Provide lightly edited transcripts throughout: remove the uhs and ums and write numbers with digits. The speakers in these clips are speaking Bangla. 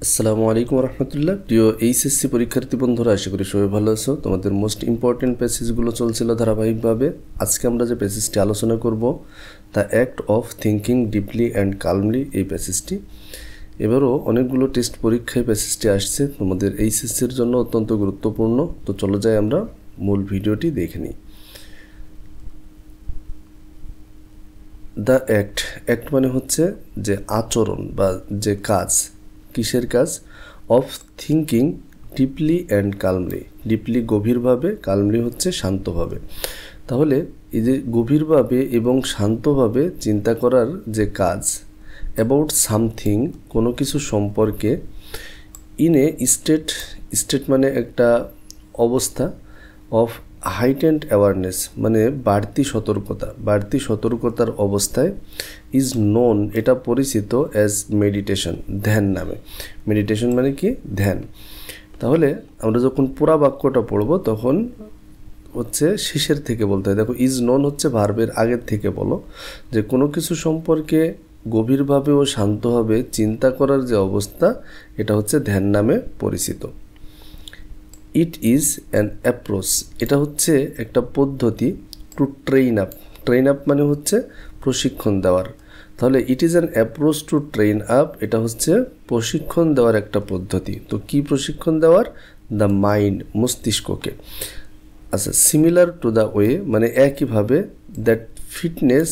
আসসালামু আলাইকুম রহমতুল্লাহ। প্রিয় এইচএসসি পরীক্ষার্থী বন্ধুরা, আশা করি সবাই ভালো আছো। তোমাদের মোস্ট ইম্পর্টেন্ট প্যাসেজগুলো চলছিল ধারাবাহিকভাবে। আজকে আমরা যে প্যাসেজটি আলোচনা করব the act of thinking deeply and calmly, এই প্যাসেজটি। এবারও অনেকগুলো টেস্ট পরীক্ষায় প্যাসেজটি আসছে, তোমাদের এইচএসসির জন্য অত্যন্ত গুরুত্বপূর্ণ। তো চলো যাই আমরা মূল ভিডিওটি দেখে নিই। দ্য অ্যাক্ট মানে হচ্ছে যে আচরণ বা যে কাজ। কিসের কাজ? Of thinking deeply and calmly. Deeply গভীরভাবে, কালমলি হচ্ছে শান্তভাবে। তাহলে এই যে গভীরভাবে এবং শান্তভাবে চিন্তা করার যে কাজ, অ্যাবাউট সামথিং, কোনো কিছু সম্পর্কে, ইন এ স্টেট মানে একটা অবস্থা, অফ হাইটেন্ড অ্যাওয়ারনেস মানে বাড়তি সতর্কতার অবস্থায়, ইজ নোন এটা পরিচিত অ্যাজ মেডিটেশন, ধ্যান নামে। মেডিটেশন মানে কি? ধ্যান। তাহলে আমরা যখন পুরা বাক্যটা পড়ব তখন হচ্ছে শেষের থেকে বলতে হয়। দেখো, ইজ নোন হচ্ছে ভার্বের আগের থেকে বলো, যে কোনো কিছু সম্পর্কে গভীরভাবে ও শান্তভাবে চিন্তা করার যে অবস্থা, এটা হচ্ছে ধ্যান নামে পরিচিত। ইট ইজ অ্যান অ্যাপ্রোচ, এটা হচ্ছে একটা পদ্ধতি। টু ট্রেন আপ মানে হচ্ছে প্রশিক্ষণ দেওয়ার। তাহলে it is an approach to train up, এটা হচ্ছে প্রশিক্ষণ দেওয়ার একটা পদ্ধতি। তো কি প্রশিক্ষণ দেওয়ার? দ্য মাইন্ড, মস্তিষ্ককে। আচ্ছা, সিমিলার টু দ্য ওয়ে মানে একইভাবে, দ্যাট ফিটনেস,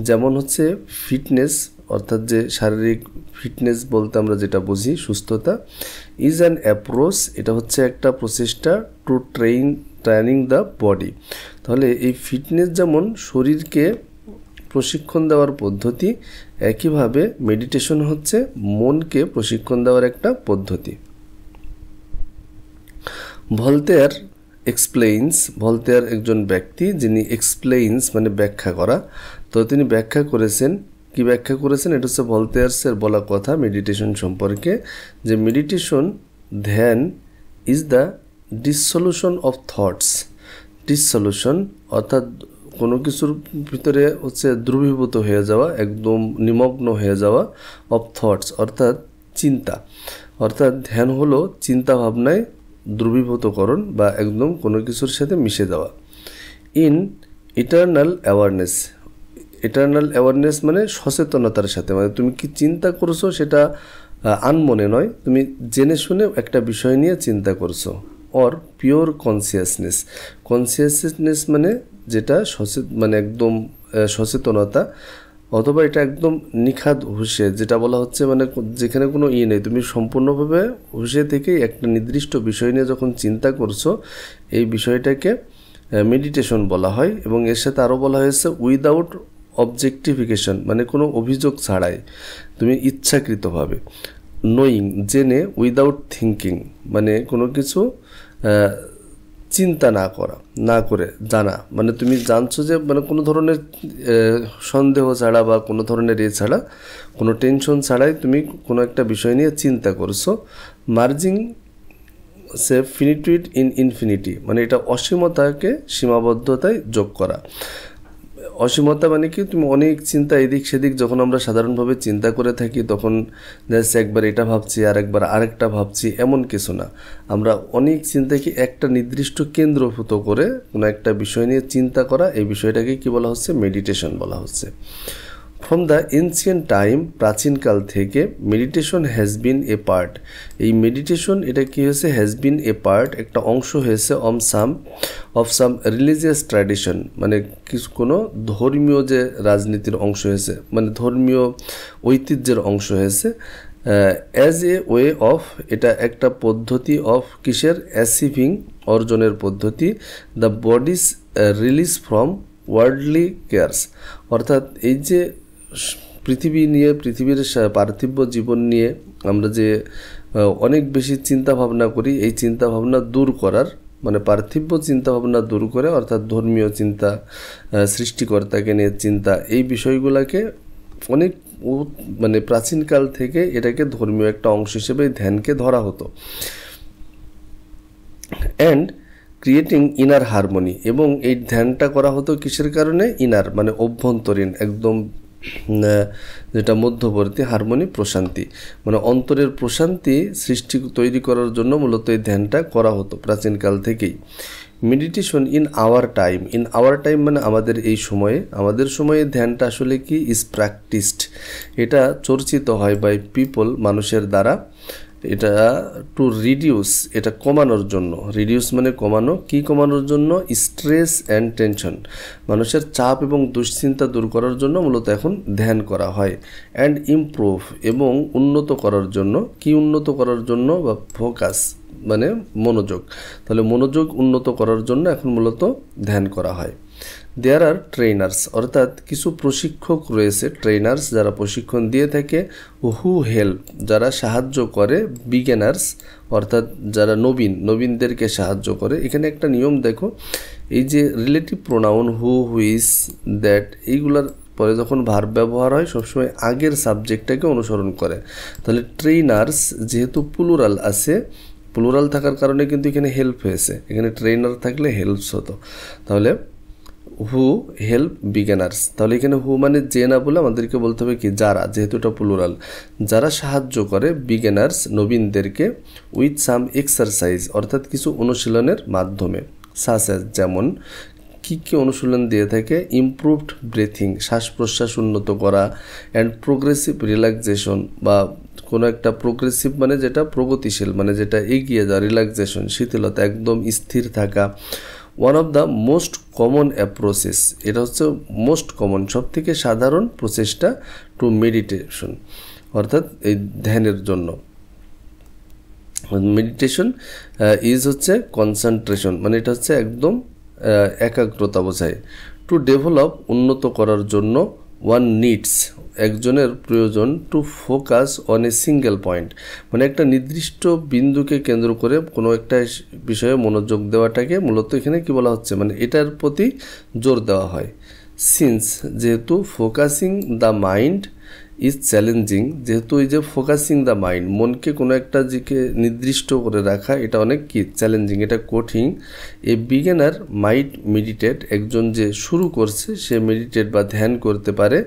যেমন হচ্ছে ফিটনেস অর্থাৎ যে শারীরিক ফিটনেস বলতে আমরা যেটা বুঝি সুস্থতা, ইজ অ্যান অ্যাপ্রোচ এটা হচ্ছে একটা প্রচেষ্টা, টু ট্রেনিং দ্য বডি। তাহলে এই ফিটনেস যেমন শরীরকে প্রশিক্ষণ দেওয়ার পদ্ধতি, একইভাবে মেডিটেশন হচ্ছে মনকে প্রশিক্ষণ দেওয়ার একটা পদ্ধতি। ভলতেয়ার এক্সপ্লেইনস, ভলতেয়ার একজন ব্যক্তি যিনি এক্সপ্লেইনস মানে ব্যাখ্যা করা। তো তিনি ব্যাখ্যা করেছেন, কি ব্যাখ্যা করেছেন? এটা হচ্ছে ভলতেয়ার্সের বলা কথা মেডিটেশন সম্পর্কে, যে মেডিটেশন, ধ্যান, ইজ দ্য ডিসসলিউশন অফ থটস। ডিসসলিউশন অর্থাৎ কোনো কিছুর ভিতরে হচ্ছে দ্রবীভূত হয়ে যাওয়া, একদম নিমগ্ন হয়ে যাওয়া, অফ থটস অর্থাৎ চিন্তা। অর্থাৎ ধ্যান হলো চিন্তা ভাবনায় দ্রবীভূতকরণ বা একদম কোনো কিছুর সাথে মিশে যাওয়া। ইন ইটারনাল অ্যাওয়ারনেস মানে সচেতনতার সাথে, মানে তুমি কি চিন্তা করছো সেটা আনমনে নয়, তুমি জেনে শুনে একটা বিষয় নিয়ে চিন্তা করছো। অর পিওর কনসিয়াসনেস মানে যেটা মানে একদম সচেতনতা, অথবা এটা একদম নিখাদ হুঁশে, যেটা বলা হচ্ছে মানে যেখানে কোনো নেই, তুমি সম্পূর্ণভাবে হুঁশে থেকেই একটা নির্দিষ্ট বিষয় নিয়ে যখন চিন্তা করছো, এই বিষয়টাকে মেডিটেশন বলা হয়। এবং এর সাথে আরও বলা হয়েছে উইদাউট অবজেক্টিফিকেশন মানে কোনো অভিযোগ ছাড়াই, তুমি ইচ্ছাকৃতভাবে। নোয়িং জেনে, উইদাউট থিঙ্কিং মানে কোনো কিছু চিন্তা না করে জানা, মানে তুমি জানছো যে মানে কোনো ধরনের সন্দেহ ছাড়া বা কোনো ধরনের ছাড়া, কোনো টেনশন ছাড়াই তুমি কোনো একটা বিষয় নিয়ে চিন্তা করছো। মার্জিং সে ফিনিটুইড ইন ইনফিনিটি মানে এটা অসীমতাকে সীমাবদ্ধতায় যোগ করা। অসীমতা মানে কি? তুমি অনেক চিন্তা এদিক সেদিক যখন আমরা সাধারণভাবে চিন্তা করে থাকি, তখন একবার এটা ভাবছি আর একবার আরেকটা ভাবছি, এমন কিছু না। আমরা অনেক চিন্তাকে একটা নির্দিষ্ট কেন্দ্রভূত করে কোনো একটা বিষয় নিয়ে চিন্তা করা, এই বিষয়টাকে কি বলা হচ্ছে? মেডিটেশন বলা হচ্ছে। ফ্রম দ্য এনসিয়েন্ট টাইম, প্রাচীনকাল থেকে, meditation has been A part, এই মেডিটেশন এটা কি হয়েছে? হ্যাজ বিন এ পার্ট একটা অংশ হয়েছে, অফ সাম রিলিজিয়াস ট্র্যাডিশন মানে কিছু কোনো ধর্মীয় যে রাজনীতির অংশ হয়েছে, মানে ধর্মীয় ঐতিহ্যের অংশ হয়েছে। অ্যাজ এ ওয়ে অফ এটা একটা পদ্ধতি, অফ কিসের? অ্যাচিভিং অর্জনের পদ্ধতি, the bodies release from worldly cares অর্থাৎ এই যে পৃথিবীর পার্থিব জীবন নিয়ে আমরা যে অনেক বেশি চিন্তা ভাবনা করি, এই চিন্তা ভাবনা দূর করার মানে পার্থিব চিন্তা ভাবনা দূর করে, অর্থাৎ ধর্মীয় চিন্তা, সৃষ্টিকর্তাকে নিয়ে চিন্তা, এই বিষয়গুলোকে অনেক মানে প্রাচীনকাল থেকে এটাকে ধর্মীয় একটা অংশ হিসেবে ধ্যানকে ধরা হতো। অ্যান্ড ক্রিয়েটিং ইনার হারমোনি এবং এই ধ্যানটা করা হতো কিসের কারণে? ইনার মানে অভ্যন্তরীণ, একদম যেটা মধ্যবর্তী, হারমোনি প্রশান্তি, মানে অন্তরের প্রশান্তি সৃষ্টি তৈরি করার জন্য মূলত এই ধ্যানটা করা হতো প্রাচীনকাল থেকেই। মেডিটেশন ইন আওয়ার টাইম মানে আমাদের এই সময়ে, আমাদের সময়ে ধ্যানটা আসলে কি ইজ প্র্যাকটিসড, এটা চর্চিত হয় বাই পিপল, মানুষের দ্বারা, এটা টু রিডিউস, এটা কমানোর জন্য, রিডিউস মানে কমানো, কি কমানোর জন্য, স্ট্রেস অ্যান্ড টেনশন, মানুষের চাপ এবং দুশ্চিন্তা দূর করার জন্য মূলত এখন ধ্যান করা হয়। অ্যান্ড ইমপ্রুভ, এবং উন্নত করার জন্য, কি উন্নত করার জন্য, বা ফোকাস মানে মনোযোগ, তাহলে মনোযোগ উন্নত করার জন্য এখন মূলত ধ্যান করা হয়। দেয়ার আর ট্রেনার্স, অর্থাৎ কিছু প্রশিক্ষক রয়েছে, ট্রেনার্স যারা প্রশিক্ষণ দিয়ে থাকে, হু হেল্প যারা সাহায্য করে, বিগিনার্স অর্থাৎ যারা নবীনদেরকে সাহায্য করে। এখানে একটা নিয়ম দেখো, এই যে রিলেটিভ প্রোনাউন হু, হুইস, দ্যাট, এইগুলার পরে যখন ভার্ব ব্যবহার হয় সবসময় আগের সাবজেক্টটাকে অনুসরণ করে। তাহলে ট্রেনার্স যেহেতু প্লুরাল আছে, প্লুরাল থাকার কারণে কিন্তু এখানে হেল্প হয়েছে, এখানে ট্রেনার থাকলে হেল্পস হতো। তাহলে হু হেল্প বিগিনার্স, তাহলে এখানে হু মানে যে না বলে আমাদেরকে বলতে হবে কি যারা, যেহেতু এটা প্লুরাল, যারা সাহায্য করে বিগিনার্স নবীনদেরকে, উইথ সাম এক্সারসাইজ অর্থাৎ কিছু অনুশীলনের মাধ্যমে, সাস অ্যাজ যেমন, কী কী অনুশীলন দিয়ে থাকে, ইমপ্রুভড ব্রেথিং শ্বাস প্রশ্বাস উন্নত করা, অ্যান্ড প্রোগ্রেসিভ রিল্যাক্সেশন, বা কোনো একটা প্রোগ্রেসিভ মানে যেটা প্রগতিশীল, মানে যেটা এগিয়ে যাওয়া, রিল্যাক্সেশন শিথিলতা, একদম স্থির থাকা। One of the most common approaches, এটা হচ্ছে মোস্ট কমন সব থেকে সাধারণ প্রসেসটা টু মেডিটেশন, অর্থাৎ এই ধ্যানের জন্য। মেডিটেশন ইজ হচ্ছে কনসেন্ট্রেশন, মানে এটা হচ্ছে একদম একাগ্রতা বোঝায়। টু ডেভেলপ উন্নত করার জন্য, ওয়ান নিডস একজনের প্রয়োজন, to focus on a single point, মানে একটা নির্দিষ্ট বিন্দুকে কেন্দ্র করে কোনো একটা বিষয়ে মনোযোগ দেওয়াটাকে মূলত এখানে কি বলা হচ্ছে, মানে এটার প্রতি জোর দেওয়া হয়। সিন্স যেহেতু focusing the mind is challenging, যেহেতু এই যে ফোকাসিং দ্য মাইন্ড, মনকে কোনো একটা দিকে নির্দিষ্ট করে রাখা, এটা অনেক কি চ্যালেঞ্জিং, এটা কঠিন। এ বিগিনার মাইট মেডিটেট, একজন যে শুরু করছে সে মেডিটেট বা ধ্যান করতে পারে,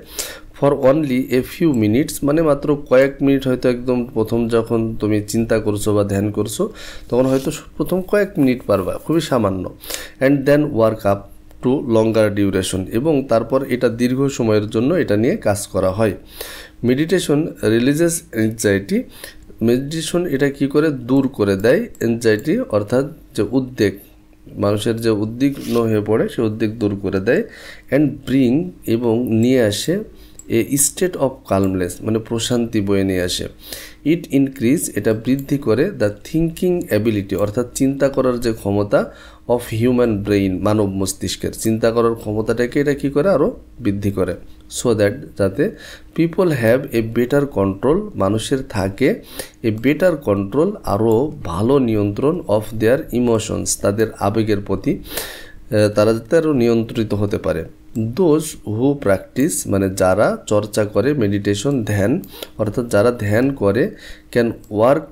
for only a few minutes, মানে মাত্র কয়েক মিনিট, হয়তো একদম প্রথম যখন তুমি চিন্তা করছো বা ধ্যান করছো তখন হয়তো প্রথম কয়েক মিনিট পারবা, খুবই সামান্য। And then work up to longer duration, এবং তারপর এটা দীর্ঘ সময়ের জন্য এটা নিয়ে কাজ করা হয়। মেডিটেশন রিলিজেস এনজাইটি, মেডিটেশন এটা কি করে দূর করে দেয়, এনজাইটি অর্থাৎ যে উদ্বেগ, মানুষের যে উদ্বিগ্ন হয়ে পড়ে সে উদ্বেগ দূর করে দেয়। অ্যান্ড ব্রিং, এবং নিয়ে আসে, এ স্টেট অফ কালমনেস, মানে প্রশান্তি বয়ে নিয়ে আসে। ইট ইনক্রিজ, এটা বৃদ্ধি করে, দ্য থিঙ্কিং অ্যাবিলিটি, অর্থাৎ চিন্তা করার যে ক্ষমতা, অফ হিউম্যান ব্রেইন, মানব মস্তিষ্কের চিন্তা করার ক্ষমতাটাকে এটা কী করে আরও বৃদ্ধি করে। সো দ্যাট, যাতে people have a better control, মানুষের থাকে এ বেটার কন্ট্রোল, আরও ভালো নিয়ন্ত্রণ, অফ দেয়ার ইমোশনস, তাদের আবেগের প্রতি তারা যাতে আরও নিয়ন্ত্রিত হতে পারে। দোজ হু প্র্যাকটিস, মানে যারা চর্চা করে মেডিটেশন, ধ্যান, অর্থাৎ যারা ধ্যান করে, ক্যান ওয়ার্ক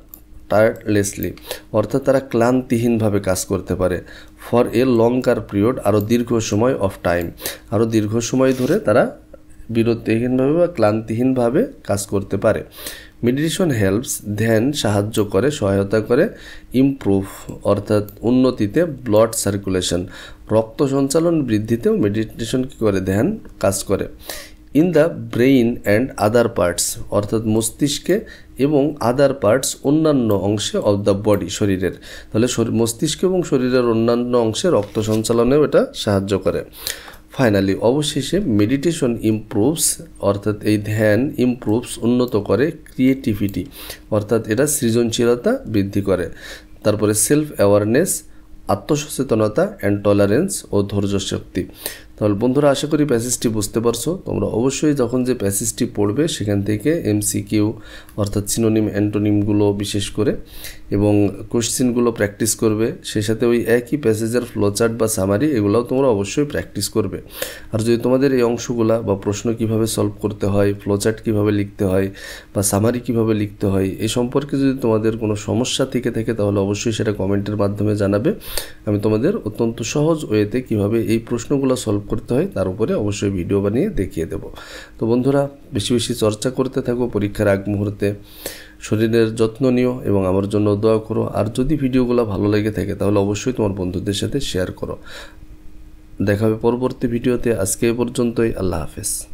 টায়ারলেসলি, অর্থাৎ তারা ক্লান্তিহীনভাবে কাজ করতে পারে, ফর এ লঙ্গার পিরিয়ড, আরও দীর্ঘ সময় অফ টাইম, আরও দীর্ঘ সময় ধরে তারা বিরতিহীনভাবে বা ক্লান্তিহীনভাবে কাজ করতে পারে। মেডিটেশন হেল্পস, ধ্যান সাহায্য করে, সহায়তা করে, ইমপ্রুভ অর্থাৎ উন্নতিতে, ব্লাড সার্কুলেশন রক্ত সঞ্চালন বৃদ্ধিতেও মেডিটেশন কী করে, ধ্যান কাজ করে। In the brain and other parts, অর্থাৎ মস্তিষ্কে এবং আদার পার্টস অন্যান্য অংশে অফ দ্য বডি, শরীরের, তাহলে মস্তিষ্ক এবং শরীরের অন্যান্য অংশে রক্ত সঞ্চালনেও এটা সাহায্য করে। ফাইনালি, অবশেষে মেডিটেশন ইমপ্রুভস, অর্থাৎ এই ধ্যান ইমপ্রুভস উন্নত করে, ক্রিয়েটিভিটি অর্থাৎ এটা সৃজনশীলতা বৃদ্ধি করে, তারপরে সেলফ অ্যাওয়ারনেস আত্মসচেতনতা, অ্যান্ড টলারেন্স ও ধৈর্য শক্তি। তাহলে বন্ধুরা, আশা করি প্যাসেজটি বুঝতে পারছো। তোমরা অবশ্যই যখন যে প্যাসেজটি পড়বে সেখান থেকে এমসিকিউ অর্থাৎ সিনোনিম অ্যান্টোনিমগুলো বিশেষ করে এবং কোশ্চেনগুলো প্র্যাকটিস করবে, সেই সাথে ওই একই প্যাসেজের ফ্লোচার্ট বা সামারি এগুলোও তোমরা অবশ্যই প্র্যাকটিস করবে। আর যদি তোমাদের এই অংশগুলা বা প্রশ্ন কিভাবে সলভ করতে হয়, ফ্লোচার্ট কিভাবে লিখতে হয় বা সামারি কিভাবে লিখতে হয় এই সম্পর্কে যদি তোমাদের কোনো সমস্যা থেকে থাকে তাহলে অবশ্যই সেটা কমেন্টের মাধ্যমে জানাবে। আমি তোমাদের অত্যন্ত সহজ ওয়েতে কিভাবে এই প্রশ্নগুলো সলভ প্রয়োগ করতে হয় তার উপরে অবশ্যই ভিডিও বানিয়ে দেখিয়ে দেব। তো বন্ধুরা, বেশি বেশি চর্চা করতে থাকো পরীক্ষার আগ মুহূর্তে, শরীরের যত্ন নিও এবং আমার জন্য দোয়া করো। আর যদি ভিডিওগুলো ভালো লেগে থাকে তাহলে অবশ্যই তোমার বন্ধুদের সাথে শেয়ার করো। দেখা হবে পরবর্তী ভিডিওতে। আজকে এ পর্যন্তই। আল্লাহ হাফেজ।